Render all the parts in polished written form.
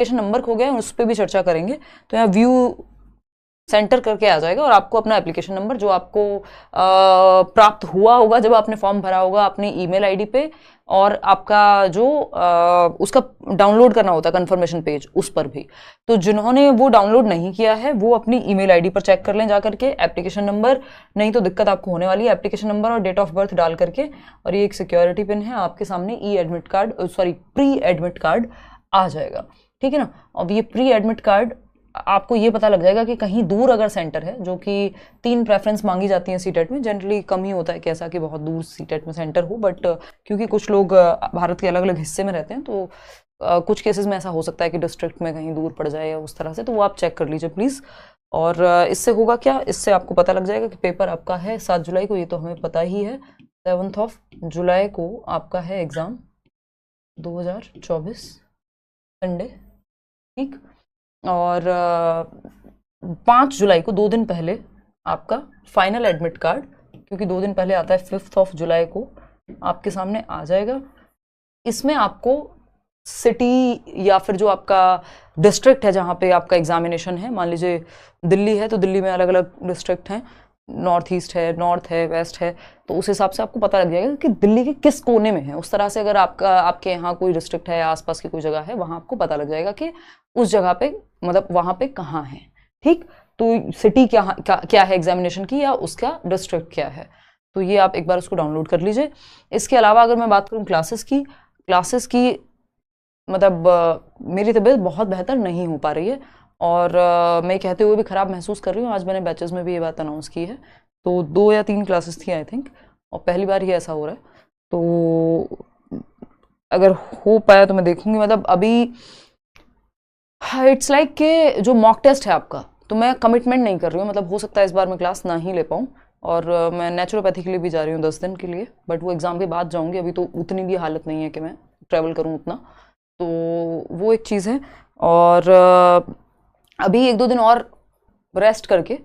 Application number खो गया है, उस पर भी चर्चा करेंगे। तो यहाँ व्यू सेंटर करके आ जाएगा और आपको अपना एप्लीकेशन नंबर जो आपको प्राप्त हुआ होगा जब आपने फॉर्म भरा होगा अपनी ईमेल आईडी पे, और आपका जो उसका डाउनलोड करना होता है कंफर्मेशन पेज उस पर भी। तो जिन्होंने वो डाउनलोड नहीं किया है वो अपनी ईमेल आईडी पर चेक कर लें जा करके एप्लीकेशन नंबर, नहीं तो दिक्कत आपको होने वाली है। एप्लीकेशन नंबर और डेट ऑफ बर्थ डाल करके, और ये एक सिक्योरिटी पिन है आपके सामने, e admit card sorry pre admit card आ जाएगा, ठीक है ना। अब ये प्री एडमिट कार्ड आपको ये पता लग जाएगा कि कहीं दूर अगर सेंटर है, जो कि 3 प्रेफरेंस मांगी जाती हैं सीटेट में, जनरली कम ही होता है कि ऐसा कि बहुत दूर सीटेट में सेंटर हो, बट क्योंकि कुछ लोग भारत के अलग अलग हिस्से में रहते हैं तो कुछ केसेस में ऐसा हो सकता है कि डिस्ट्रिक्ट में कहीं दूर पड़ जाए या उस तरह से, तो वो आप चेक कर लीजिए प्लीज़। और इससे होगा क्या, इससे आपको पता लग जाएगा कि पेपर आपका है 7 जुलाई को, ये तो हमें पता ही है। 7 जुलाई को आपका है एग्ज़ाम 2024 संडे, ठीक। और 5 जुलाई को 2 दिन पहले आपका फाइनल एडमिट कार्ड, क्योंकि 2 दिन पहले आता है 5 जुलाई को, आपके सामने आ जाएगा। इसमें आपको सिटी या फिर जो आपका डिस्ट्रिक्ट है जहाँ पे आपका एग्जामिनेशन है, मान लीजिए दिल्ली है तो दिल्ली में अलग अलग डिस्ट्रिक्ट हैं, नॉर्थ ईस्ट है, नॉर्थ है, वेस्ट है, तो उस हिसाब से आपको पता लग जाएगा कि दिल्ली के किस कोने में है। उस तरह से अगर आपके यहाँ कोई डिस्ट्रिक्ट है, आसपास की कोई जगह है, वहाँ आपको पता लग जाएगा कि उस जगह पे मतलब वहाँ पे कहाँ है, ठीक। तो सिटी क्या है एग्जामिनेशन की, या उसका डिस्ट्रिक्ट क्या है, तो ये आप एक बार उसको डाउनलोड कर लीजिए। इसके अलावा अगर मैं बात करूँ क्लासेस की मतलब मेरी तबीयत बहुत बेहतर नहीं हो पा रही है, और मैं कहते हुए भी ख़राब महसूस कर रही हूँ। आज मैंने बैचेस में भी ये बात अनाउंस की है, तो 2 या 3 क्लासेस थी आई थिंक, और पहली बार ही ऐसा हो रहा है। तो अगर हो पाया तो मैं देखूंगी। मतलब अभी इट्स लाइक के जो मॉक टेस्ट है आपका, तो मैं कमिटमेंट नहीं कर रही हूँ, मतलब हो सकता है इस बार मैं क्लास ना ही ले पाऊँ, और मैं नेचुरोपैथी के लिए भी जा रही हूँ 10 दिन के लिए, बट वो एग्ज़ाम के बाद जाऊँगी। अभी तो उतनी भी हालत नहीं है कि मैं ट्रैवल करूँ उतना, तो वो एक चीज़ है। और अभी 1-2 दिन और रेस्ट करके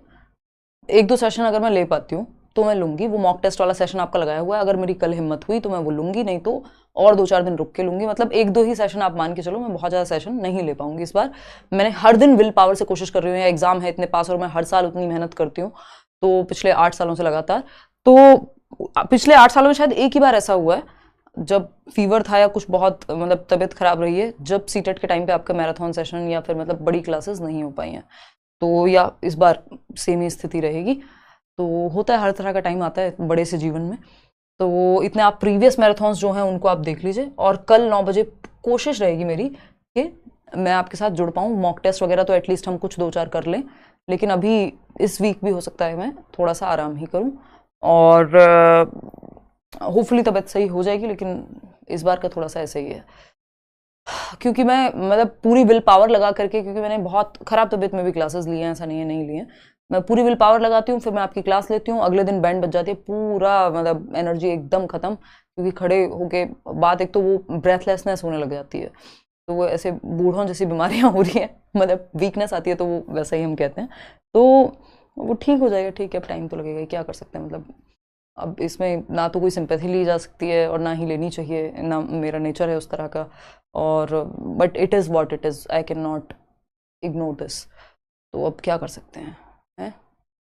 1-2 सेशन अगर मैं ले पाती हूँ तो मैं लूँगी। वो मॉक टेस्ट वाला सेशन आपका लगाया हुआ है, अगर मेरी कल हिम्मत हुई तो मैं वो लूँगी, नहीं तो और 2-4 दिन रुक के लूँगी। मतलब 1-2 ही सेशन आप मान के चलो, मैं बहुत ज़्यादा सेशन नहीं ले पाऊँगी इस बार। मैंने हर दिन विल पावर से कोशिश कर रही हूँ, एग्ज़ाम है इतने पास, और मैं हर साल उतनी मेहनत करती हूँ, तो पिछले 8 सालों से लगातार। तो पिछले 8 सालों में शायद एक ही बार ऐसा हुआ है जब फीवर था या कुछ बहुत मतलब तबीयत खराब रही है, जब सीटेट के टाइम पे आपका मैराथन सेशन या फिर मतलब बड़ी क्लासेस नहीं हो पाई हैं। तो या इस बार सेम ही स्थिति रहेगी। तो होता है, हर तरह का टाइम आता है बड़े से जीवन में। तो इतने आप प्रीवियस मैराथन्स जो हैं उनको आप देख लीजिए, और कल 9 बजे कोशिश रहेगी मेरी कि मैं आपके साथ जुड़ पाऊँ। मॉक टेस्ट वगैरह तो एटलीस्ट हम कुछ 2-4 कर लें, लेकिन अभी इस वीक भी हो सकता है मैं थोड़ा सा आराम ही करूँ, और होपफुली तबीयत सही हो जाएगी। लेकिन इस बार का थोड़ा सा ऐसा ही है, क्योंकि मैं मतलब पूरी विल पावर लगा करके, क्योंकि मैंने बहुत ख़राब तबीयत में भी क्लासेस लिए हैं, ऐसा नहीं है नहीं लिए हैं, मैं पूरी विल पावर लगाती हूँ, फिर मैं आपकी क्लास लेती हूँ, अगले दिन बैंड बज जाती है, पूरा मतलब एनर्जी एकदम ख़त्म, क्योंकि खड़े होके बात, एक तो वो ब्रेथलेसनेस होने लग जाती है, तो वो ऐसे बूढ़ों जैसी बीमारियाँ हो रही हैं, मतलब वीकनेस आती है, तो वो वैसा ही हम कहते हैं। तो वो ठीक हो जाएगा, ठीक है, अब टाइम तो लगेगा ही, क्या कर सकते हैं। मतलब अब इसमें ना तो कोई सिंपैथी ली जा सकती है और ना ही लेनी चाहिए, ना मेरा नेचर है उस तरह का, और but it is what it is, I can not ignore this. तो अब क्या कर सकते हैं।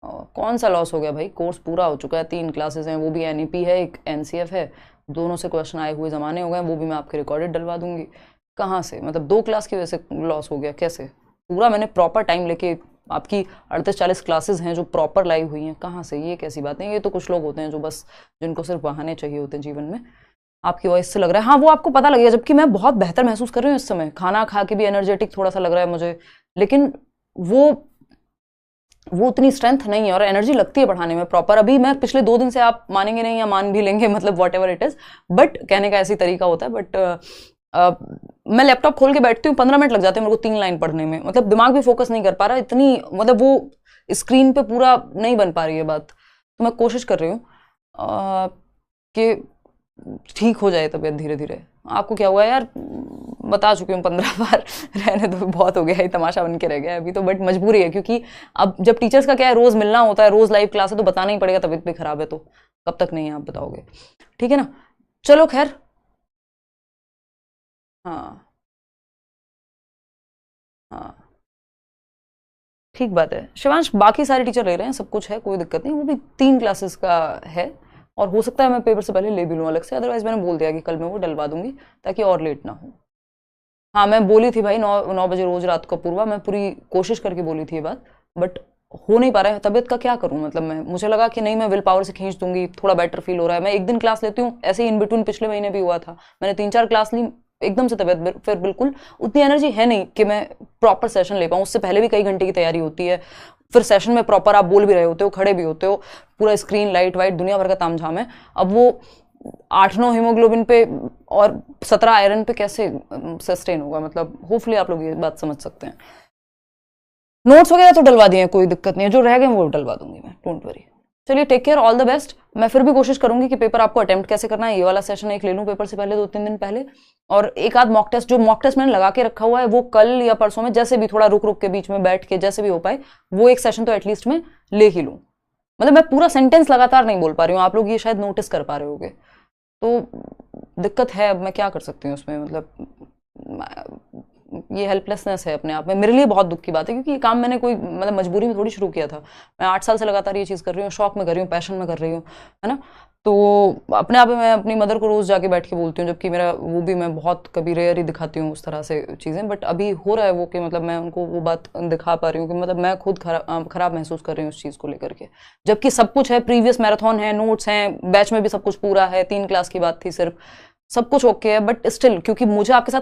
कौन सा लॉस हो गया भाई, कोर्स पूरा हो चुका है, 3 क्लासेस हैं, वो भी एनईपी है, एक एनसीएफ है, दोनों से क्वेश्चन आए हुए ज़माने हो गए, वो भी मैं आपके रिकॉर्डेड डलवा दूंगी। कहाँ से, मतलब 2 क्लास की वजह से लॉस हो गया, कैसे? पूरा मैंने प्रॉपर टाइम लेके, आपकी 38-40 क्लासेस हैं जो प्रॉपर लाइव हुई हैं, कहाँ से, ये कैसी बात है। ये तो कुछ लोग होते हैं जो बस, जिनको सिर्फ बहाने चाहिए होते हैं जीवन में। आपकी वॉइस से लग रहा है, हाँ वो आपको पता लगेगा, जबकि मैं बहुत बेहतर महसूस कर रही हूँ इस समय, खाना खा के भी एनर्जेटिक थोड़ा सा लग रहा है मुझे, लेकिन वो उतनी स्ट्रेंथ नहीं है, और एनर्जी लगती है पढ़ाने में प्रॉपर। अभी मैं पिछले 2 दिन से, आप मानेंगे नहीं या मान भी लेंगे, मतलब what ever it is, but कहने का ऐसी तरीका होता है, बट मैं लैपटॉप खोल के बैठती हूँ, 15 मिनट लग जाते हैं मेरे को 3 लाइन पढ़ने में, मतलब दिमाग भी फोकस नहीं कर पा रहा इतनी, मतलब वो स्क्रीन पे पूरा नहीं बन पा रही है बात। तो मैं कोशिश कर रही हूँ कि ठीक हो जाए तबीयत धीरे धीरे। आपको क्या हुआ है यार, बता चुकी हूँ 15 बार, रहने दो, बहुत हो गया है, तमाशा बन के रह गया है अभी तो, बट मजबूरी है, क्योंकि अब जब टीचर्स का क्या है, रोज मिलना होता है, रोज लाइव क्लास है, तो बताना ही पड़ेगा, तबीयत भी खराब है तो कब तक नहीं आप बताओगे, ठीक है ना। चलो खैर, हाँ। हाँ ठीक बात है शिवांश, बाकी सारे टीचर ले रहे हैं, सब कुछ है, कोई दिक्कत नहीं, वो भी 3 क्लासेस का है और हो सकता है मैं पेपर से पहले ले भी लूँ अलग से, अदरवाइज मैंने बोल दिया कि कल मैं वो डलवा दूंगी ताकि और लेट ना हो। हाँ मैं बोली थी भाई 9 बजे रोज रात को पूर्वा, मैं पूरी कोशिश करके बोली थी ये बात, बट हो नहीं पा रहा है, तबीयत का क्या करूं, मतलब मैं मुझे लगा कि नहीं मैं विल पावर से खींच दूंगी, थोड़ा बेटर फील हो रहा है, मैं एक दिन क्लास लेती हूँ, ऐसे ही इन बिटवीन पिछले महीने भी हुआ था, मैंने 3-4 क्लास ली, एकदम से तबीयत फिर बिल्कुल उतनी एनर्जी है नहीं कि मैं प्रॉपर सेशन ले पाऊँ, उससे पहले भी कई घंटे की तैयारी होती है, फिर सेशन में प्रॉपर आप बोल भी रहे होते हो, खड़े भी होते हो, पूरा स्क्रीन लाइट वाइट दुनिया भर का तामझाम है, अब वो 8-9 हीमोग्लोबिन पे और 17 आयरन पे कैसे सस्टेन होगा, मतलब होपफुली आप लोग ये बात समझ सकते हैं। नोट्स वगैरह तो डलवा दिए हैं, कोई दिक्कत नहीं है, जो रह गए वो डलवा दूंगी मैं, डोंट वरी। चलिए take care, all the best. मैं फिर भी कोशिश करूंगी कि पेपर आपको अटेम्प्ट कैसे करना है, ये वाला सेशन एक ले लूं पेपर से पहले 2-3 दिन पहले, और एक आध मॉक टेस्ट, जो मॉक टेस्ट मैंने लगा के रखा हुआ है वो कल या परसों में जैसे भी थोड़ा रुक रुक के बीच में बैठ के जैसे भी हो पाए वो एक सेशन तो एटलीस्ट मैं ले ही लूँ। मतलब मैं पूरा सेंटेंस लगातार नहीं बोल पा रही हूँ, आप लोग ये शायद नोटिस कर पा रहे होगे, तो दिक्कत है, अब मैं क्या कर सकती हूँ उसमें, मतलब ये हेल्पलेसनेस है अपने आप में, मेरे लिए बहुत दुख की बात है, क्योंकि ये काम मैंने कोई मतलब मजबूरी में थोड़ी शुरू किया था, मैं 8 साल से लगातार ये चीज़ कर रही हूँ, शौक में कर रही हूँ, पैशन में कर रही हूँ, है ना, तो अपने आप में मैं अपनी मदर को रोज़ जाके बैठ के बोलती हूँ, जबकि मेरा वो भी मैं बहुत कभी रेयर ही दिखाती हूँ उस तरह से चीज़ें, बट अभी हो रहा है वो कि मतलब मैं उनको वो बात दिखा पा रही हूँ कि मतलब मैं खुद खराब महसूस कर रही हूँ उस चीज़ को लेकर के, जबकि सब कुछ है, प्रीवियस मैराथन है, नोट्स हैं, बैच में भी सब कुछ पूरा है, 3 क्लास की बात थी सिर्फ, सब कुछ ओके है, बट स्टिल क्योंकि मुझे आपके साथ